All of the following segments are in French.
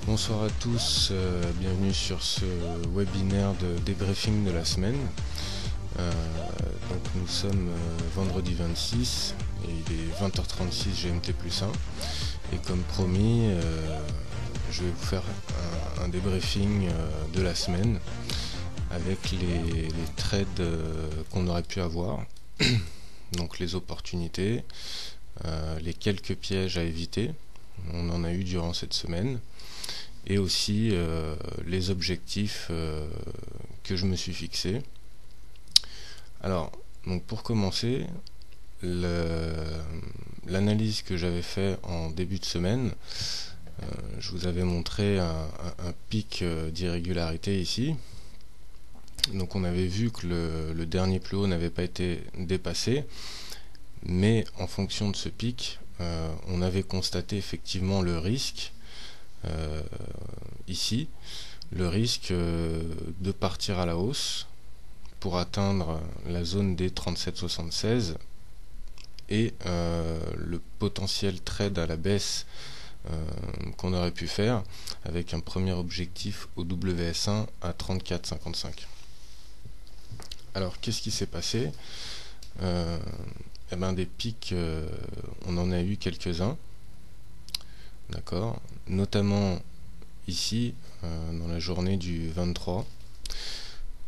Bonsoir à tous, bienvenue sur ce webinaire de débriefing de la semaine. Donc nous sommes vendredi 26 et il est 20h36 GMT+1 et comme promis je vais vous faire un débriefing de la semaine avec les trades qu'on aurait pu avoir, donc les opportunités, les quelques pièges à éviter, on en a eu durant cette semaine, et aussi les objectifs que je me suis fixés. Alors, donc pour commencer, l'analyse que j'avais fait en début de semaine, je vous avais montré un pic d'irrégularité ici. Donc on avait vu que le dernier plus haut n'avait pas été dépassé, mais en fonction de ce pic, on avait constaté effectivement le risque, ici, le risque de partir à la hausse pour atteindre la zone des 37,76 et le potentiel trade à la baisse qu'on aurait pu faire avec un premier objectif au WS1 à 34,55. Alors qu'est-ce qui s'est passé? Des pics, on en a eu quelques-uns, d'accord, notamment ici dans la journée du 23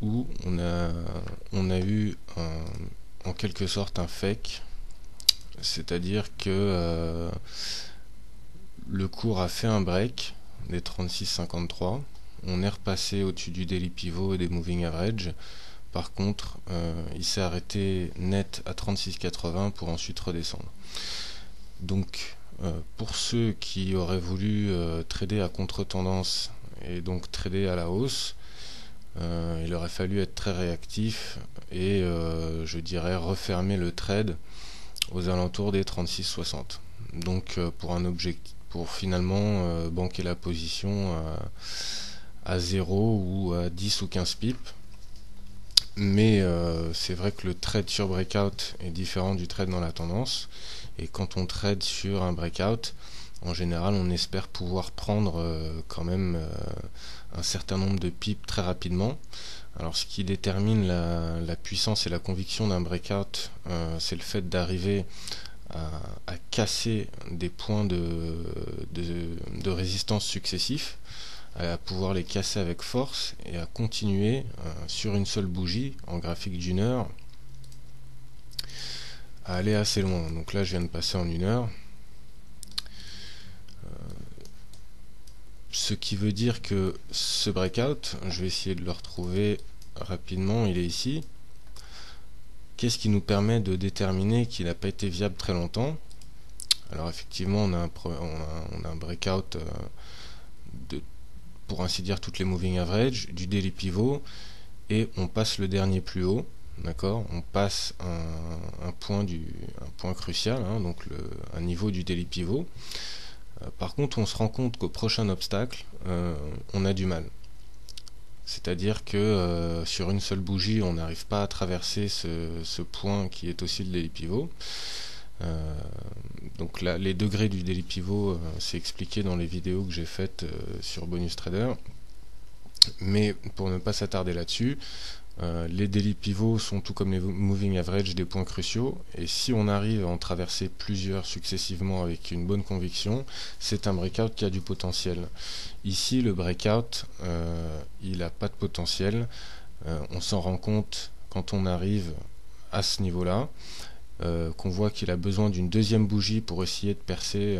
où on a eu en quelque sorte un fake, c'est-à-dire que le cours a fait un break des 36,53, on est repassé au-dessus du daily pivot et des moving average. Par contre, il s'est arrêté net à 36,80 pour ensuite redescendre. Donc, pour ceux qui auraient voulu trader à contre-tendance et donc trader à la hausse, il aurait fallu être très réactif et je dirais refermer le trade aux alentours des 36,60. Donc, pour finalement banquer la position à 0 ou à 10 ou 15 pips. Mais c'est vrai que le trade sur breakout est différent du trade dans la tendance, et quand on trade sur un breakout, en général on espère pouvoir prendre quand même un certain nombre de pips très rapidement. Alors ce qui détermine la puissance et la conviction d'un breakout, c'est le fait d'arriver à casser des points de résistance successifs, à pouvoir les casser avec force et à continuer sur une seule bougie en graphique d'une heure à aller assez loin. Donc là je viens de passer en une heure, ce qui veut dire que ce breakout, je vais essayer de le retrouver rapidement, il est ici. Qu'est-ce qui nous permet de déterminer qu'il n'a pas été viable très longtemps? Alors effectivement on a un breakout de, pour ainsi dire, toutes les moving average, du daily pivot, et on passe le dernier plus haut, d'accord, on passe un point crucial, donc un niveau du daily pivot. Par contre on se rend compte qu'au prochain obstacle on a du mal, c'est-à-dire que sur une seule bougie on n'arrive pas à traverser ce point qui est aussi le daily pivot. Donc là, les degrés du daily pivot, c'est expliqué dans les vidéos que j'ai faites sur Bonus Trader, mais pour ne pas s'attarder là-dessus, les daily pivots sont tout comme les moving average des points cruciaux, et si on arrive à en traverser plusieurs successivement avec une bonne conviction, c'est un breakout qui a du potentiel. Ici le breakout il n'a pas de potentiel, on s'en rend compte quand on arrive à ce niveau là, qu'on voit qu'il a besoin d'une deuxième bougie pour essayer de percer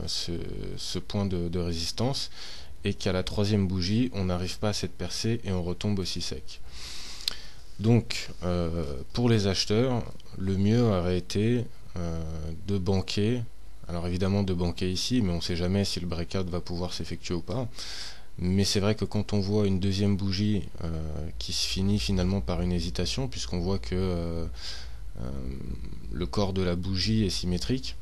ce point de résistance, et qu'à la troisième bougie on n'arrive pas à cette percée et on retombe aussi sec. Donc pour les acheteurs, le mieux aurait été de banquer, alors évidemment de banquer ici, mais on ne sait jamais si le breakout va pouvoir s'effectuer ou pas. Mais c'est vrai que quand on voit une deuxième bougie qui se finit finalement par une hésitation, puisqu'on voit que le corps de la bougie est symétrique,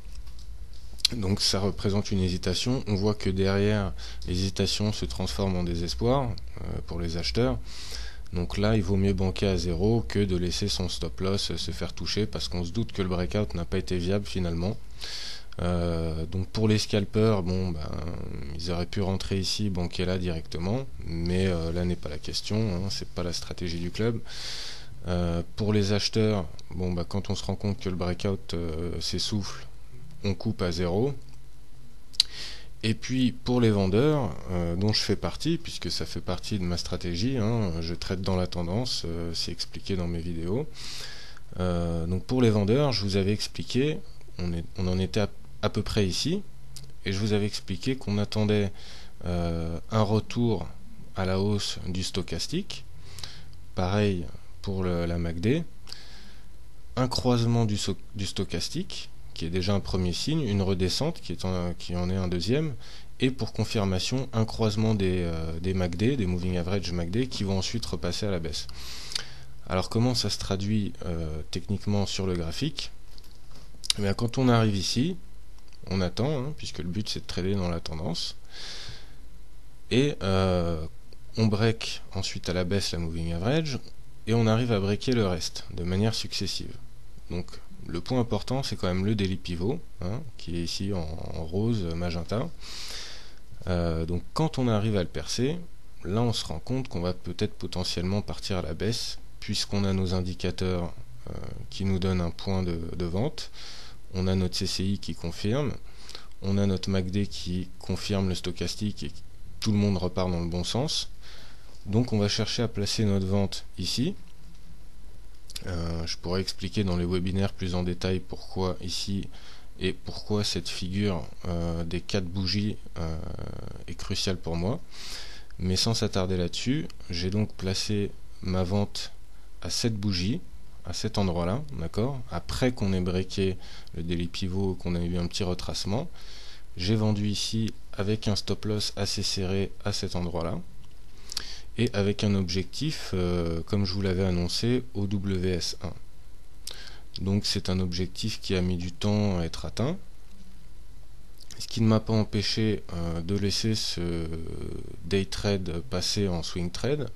donc ça représente une hésitation. On voit que derrière, l'hésitation se transforme en désespoir pour les acheteurs. Donc là il vaut mieux banquer à 0 que de laisser son stop loss se faire toucher, parce qu'on se doute que le breakout n'a pas été viable finalement. Donc pour les scalpers, bon, ben, ils auraient pu rentrer ici, banquer là directement, mais là n'est pas la question, hein, c'est pas la stratégie du club. Pour les acheteurs, bon, bah, quand on se rend compte que le breakout s'essouffle, on coupe à 0. Et puis pour les vendeurs, dont je fais partie, puisque ça fait partie de ma stratégie, hein, je traite dans la tendance, c'est expliqué dans mes vidéos. Donc pour les vendeurs, je vous avais expliqué, on en était à peu près ici, et je vous avais expliqué qu'on attendait un retour à la hausse du stochastique, pareil pour la MACD, un croisement du stochastique, qui est déjà un premier signe, une redescente qui en est un deuxième, et pour confirmation, un croisement des MACD, des Moving Average MACD, qui vont ensuite repasser à la baisse. Alors comment ça se traduit techniquement sur le graphique? Eh bien, quand on arrive ici, on attend, hein, puisque le but c'est de trader dans la tendance, et on break ensuite à la baisse la Moving Average, et on arrive à breaker le reste de manière successive. Donc le point important c'est quand même le daily pivot, hein, qui est ici en rose magenta. Donc quand on arrive à le percer, là on se rend compte qu'on va peut-être potentiellement partir à la baisse, puisqu'on a nos indicateurs qui nous donnent un point de vente, on a notre CCI qui confirme, on a notre MACD qui confirme le stochastique et tout le monde repart dans le bon sens. Donc on va chercher à placer notre vente ici. Je pourrais expliquer dans les webinaires plus en détail pourquoi ici et pourquoi cette figure des 4 bougies est cruciale pour moi. Mais sans s'attarder là-dessus, j'ai donc placé ma vente à cette bougie, à cet endroit-là, d'accord. Après qu'on ait breaké le daily pivot, qu'on ait eu un petit retracement, j'ai vendu ici avec un stop loss assez serré à cet endroit-là, et avec un objectif, comme je vous l'avais annoncé, au WS1. Donc c'est un objectif qui a mis du temps à être atteint, ce qui ne m'a pas empêché de laisser ce day trade passer en swing trade,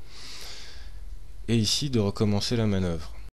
et ici de recommencer la manœuvre.